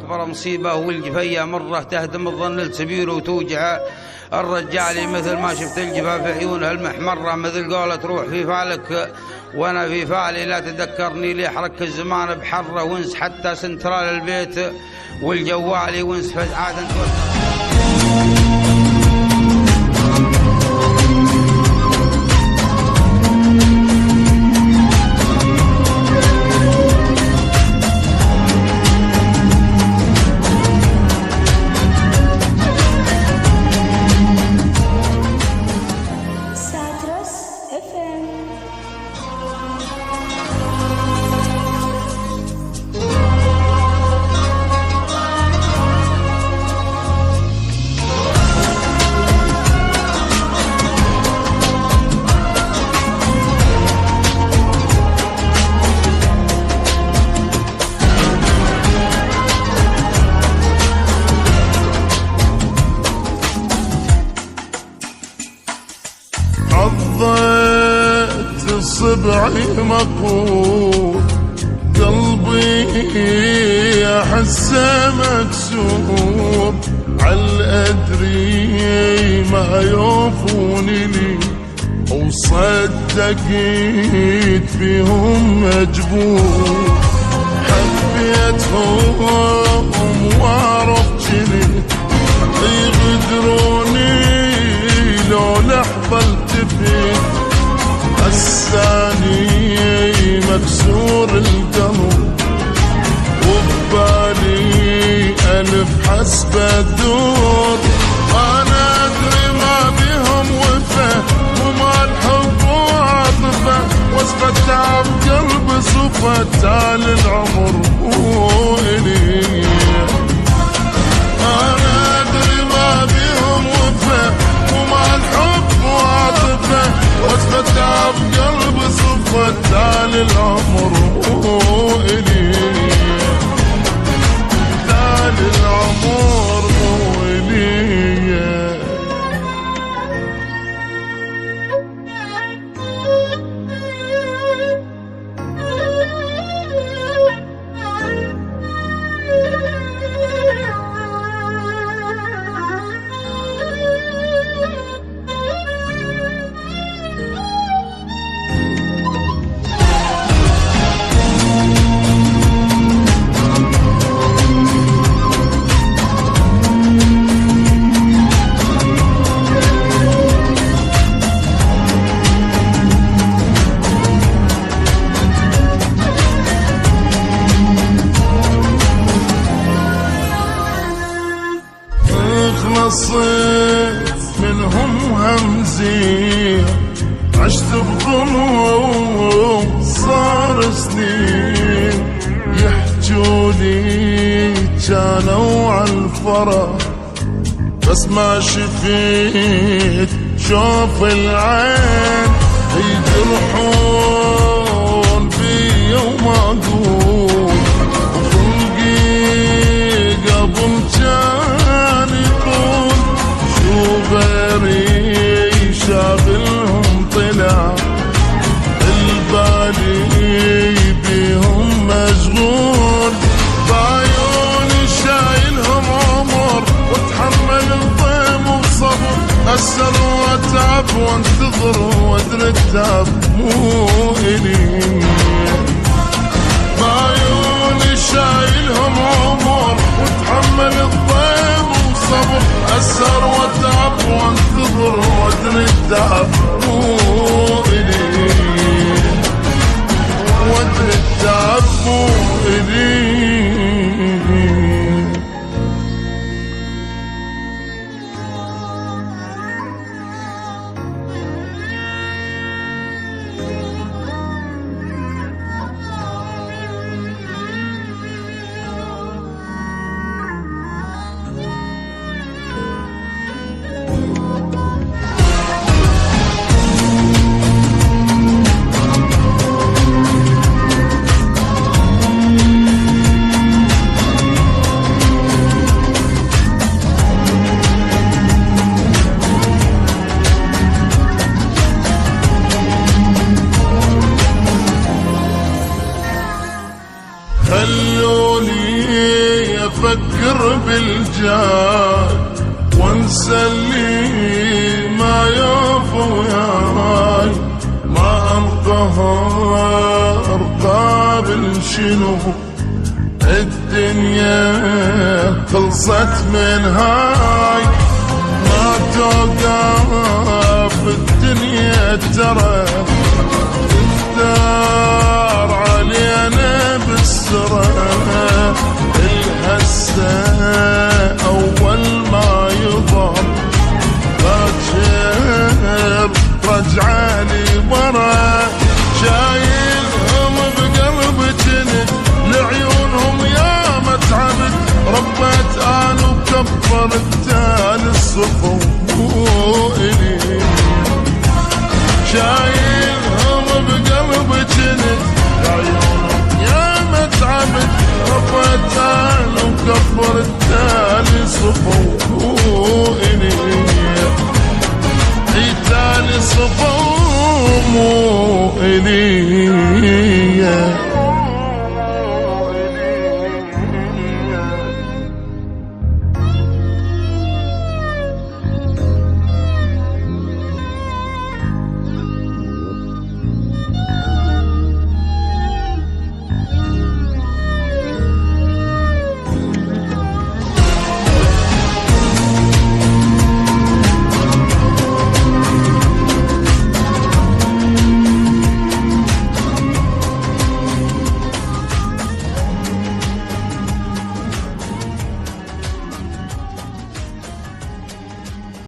أكبر مصيبة، والجفية مرة تهدم الظن السبيل وتوجع الرجالي، مثل ما شفت الجفا في عيونها المحمرة، مثل قولة روح في فالك وانا في فالي، لا تذكرني لي حرك الزمان بحره، وانس حتى سنترال البيت والجوالي، وانس عادا عضيت صبعي مقهور، قلبي احسه مكسور، عالأدري ما يوفوني لي، وصدقيت فيهم مجبور، حبيتهم وعرفت جنيت يغدروني لو لحظة التفت، الثاني مكسور القلب، وببالي ألف حسبة الدور، أنا أدري ما بهم وفا وما الحب وعاطفة، وصفتها بقلب صفتها للعمر وإلي، أنا أدري ما بهم وفا وما الحب وعاطفة، وصفتها بقلب صفتها للعمر وإلي، للعمر وإلي. خلصت منهم همزي، عشت بظلم صار سنين، يحجولي كانوا عالفرح بس ما شفيت شوف العين، يجرحون بي وما اقول، وخلقي قبل كان يقول شو غيري شاغلهم، طلع البالي بيهم مشغول، بعيوني شايلهم عمر، واتحمل الضيم وصبر، أسر واتعب وانتظر وادري التعب مو إلي، بعيوني شايلهم عمر، واتحمل الضيم وصبر، أسر واتعب وانتظر وادري التعب مو إلي، وادري التعب مو إلي. وافكر بالجاي وانسى اللي ما يوفى وياي، ما انقهر قابل شنو الدنيا خلصت من هاي، ما توقف الدنيا ترى تختار علينا بالسرعة، الهسة أول ما يضر باكر رجعة لي برا، شايلهم بقلب جند لعيونهم يا متعبد، ربت آل وكبر التال الصفو إلي، شايلهم بقلب جند لعيونهم يا متعبد، ربت آل وكبر التال الصفو إلي، تالي صفو إلي.